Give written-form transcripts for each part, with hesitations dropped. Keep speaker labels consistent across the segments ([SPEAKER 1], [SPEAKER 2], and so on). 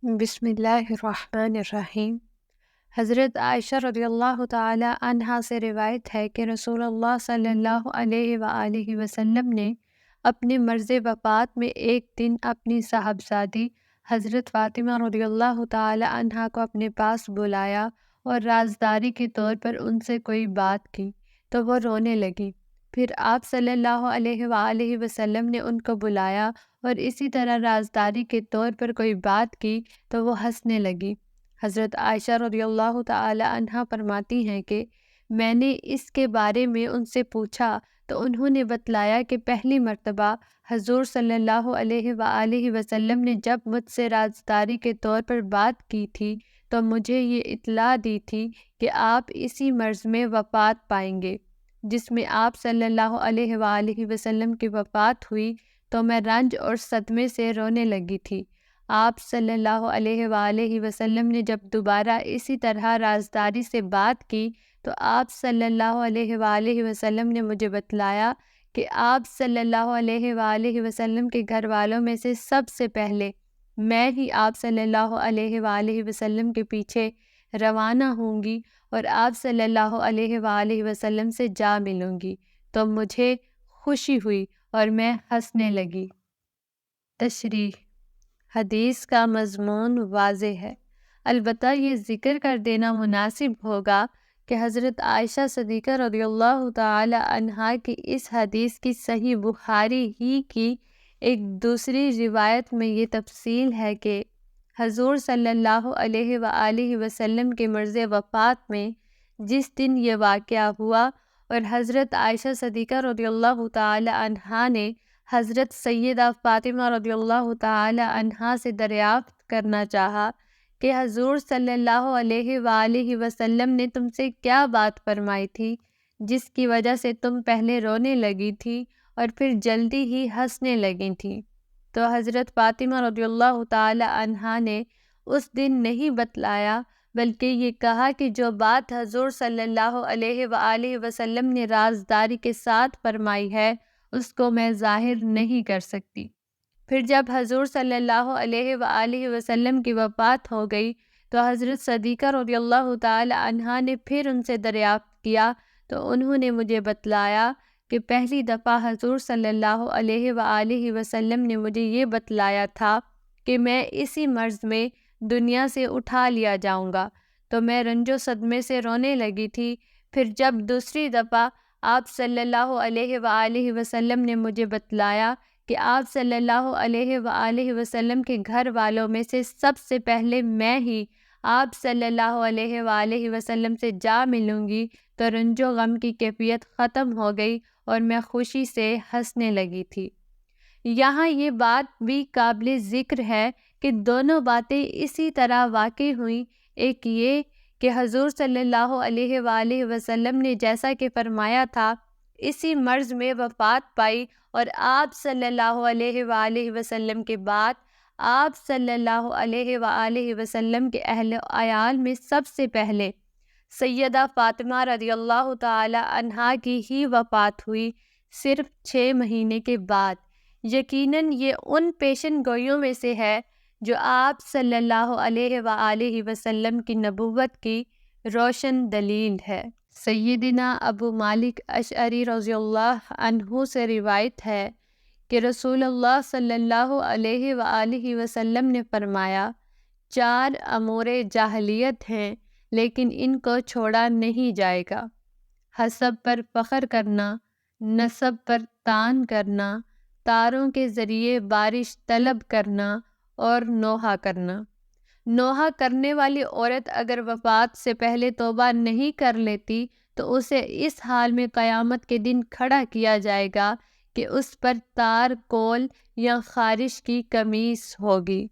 [SPEAKER 1] بسم اللہ الرحمن الرحیم۔ حضرت عائشہ رضی اللہ تعالی عنہا سے روایت ہے کہ رسول اللہ صلی اللہ علیہ وآلہ وسلم نے اپنے مرض وفات میں ایک دن اپنی صاحبزادی حضرت فاطمہ رضی اللہ تعالی عنہا کو اپنے پاس بلایا اور رازداری کے طور پر ان سے کوئی بات کی تو وہ رونے لگی۔ پھر آپ صلی اللہ علیہ وآلہ وسلم نے ان کو بلایا اور اسی طرح رازداری کے طور پر کوئی بات کی تو وہ ہنسنے لگی۔ حضرت عائشہ رضی اللہ تعالی عنہا فرماتی ہیں کہ میں نے اس کے بارے میں ان سے پوچھا تو انہوں نے بتلایا کہ پہلی مرتبہ حضور صلی اللہ علیہ وآلہ وسلم نے جب مجھ سے رازداری کے طور پر بات کی تھی تو مجھے یہ اطلاع دی تھی کہ آپ اسی مرض میں وفات پائیں گے جس میں آپ صلی اللہ علیہ وآلہ وسلم کی وفات ہوئی تو میں رنج اور صدمے سے رونے لگی تھی۔ آپ صلی اللہ علیہ وآلہ وسلم نے جب دوبارہ اسی طرح رازداری سے بات کی تو آپ صلی اللہ علیہ وآلہ وسلم نے مجھے بتلایا کہ آپ صلی اللہ علیہ وآلہ وسلم کے گھر والوں میں سے سب سے پہلے میں ہی آپ صلی اللہ علیہ وآلہ وسلم کے پیچھے روانہ ہوں گی اور آپ صلی اللہ علیہ وآلہ وسلم سے جا ملوں گی تو مجھے خوشی ہوئی اور میں ہنسنے لگی۔ تشریح۔ حدیث کا مضمون واضح ہے، البتہ یہ ذکر کر دینا مناسب ہوگا کہ حضرت عائشہ صدیقہ رضی اللہ تعالی عنہا کی اس حدیث کی صحیح بخاری ہی کی ایک دوسری روایت میں یہ تفصیل ہے کہ حضور صلی اللہ علیہ وآلہ وسلم کے مرض وفات میں جس دن یہ واقعہ ہوا اور حضرت عائشہ صدیقہ رضی اللہ تعالی عنہا نے حضرت سیدہ فاطمہ رضی اللہ تعالی عنہا سے دریافت کرنا چاہا کہ حضور صلی اللہ علیہ وآلہ وسلم نے تم سے کیا بات فرمائی تھی جس کی وجہ سے تم پہلے رونے لگی تھی اور پھر جلدی ہی ہنسنے لگی تھی، تو حضرت فاطمہ رضی اللہ تعالی عنہا نے اس دن نہیں بتلایا بلکہ یہ کہا کہ جو بات حضور صلی اللہ علیہ وآلہ وسلم نے رازداری کے ساتھ فرمائی ہے اس کو میں ظاہر نہیں کر سکتی۔ پھر جب حضور صلی اللہ علیہ وآلہ وسلم کی وفات ہو گئی تو حضرت صدیقہ رضی اللہ تعالی عنہا نے پھر ان سے دریافت کیا تو انہوں نے مجھے بتلایا کہ پہلی دفعہ حضور صلی اللہ علیہ وآلہ وسلم نے مجھے یہ بتلایا تھا کہ میں اسی مرض میں دنیا سے اٹھا لیا جاؤں گا تو میں رنج و صدمے سے رونے لگی تھی۔ پھر جب دوسری دفعہ آپ صلی اللہ علیہ وآلہ وسلم نے مجھے بتلایا کہ آپ صلی اللہ علیہ وآلہ وسلم کے گھر والوں میں سے سب سے پہلے میں ہی آپ صلی اللہ علیہ وآلہ وسلم سے جا ملوں گی تو رنج و غم کی کیفیت ختم ہو گئی اور میں خوشی سے ہنسنے لگی تھی۔ یہاں یہ بات بھی قابل ذکر ہے کہ دونوں باتیں اسی طرح واقع ہوئیں، ایک یہ کہ حضور صلی اللہ علیہ وآلہ وسلم نے جیسا کہ فرمایا تھا اسی مرض میں وفات پائی اور آپ صلی اللہ علیہ وآلہ وسلم کے بعد آپ صلی اللہ علیہ وآلہ وسلم کے اہل و عیال میں سب سے پہلے سیدہ فاطمہ رضی اللہ تعالی عنہا کی ہی وفات ہوئی صرف 6 مہینے کے بعد۔ یقیناً یہ ان پیشن گوئیوں میں سے ہے جو آپ صلی اللہ علیہ وآلہ وسلم کی نبوت کی روشن دلیل ہے۔ سیدنا ابو مالک اشعری رضی اللہ عنہ سے روایت ہے کہ رسول اللہ صلی اللہ علیہ وآلہ وسلم نے فرمایا 4 امور جاہلیت ہیں لیکن ان کو چھوڑا نہیں جائے گا: حسب پر فخر کرنا، نسب پر طعن کرنا، تاروں کے ذریعے بارش طلب کرنا اور نوحہ کرنا۔ نوحہ کرنے والی عورت اگر وفات سے پہلے توبہ نہیں کر لیتی تو اسے اس حال میں قیامت کے دن کھڑا کیا جائے گا کہ اس پر تار کول یا خارش کی قمیص ہوگی۔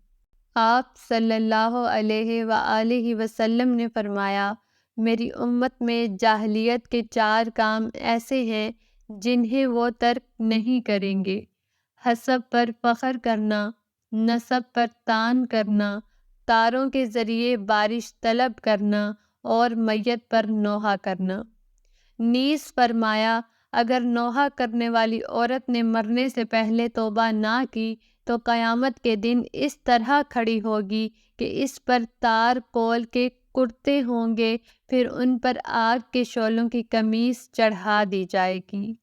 [SPEAKER 1] آپ صلی اللہ علیہ وآلہ وسلم نے فرمایا میری امت میں جاہلیت کے 4 کام ایسے ہیں جنہیں وہ ترک نہیں کریں گے: حسب پر فخر کرنا، نسب پر طعن کرنا، تاروں کے ذریعے بارش طلب کرنا اور میت پر نوحہ کرنا۔ نیز فرمایا اگر نوحہ کرنے والی عورت نے مرنے سے پہلے توبہ نہ کی تو قیامت کے دن اس طرح کھڑی ہوگی کہ اس پر تار کول کے کرتے ہوں گے، پھر ان پر آگ کے شعلوں کی قمیص چڑھا دی جائے گی۔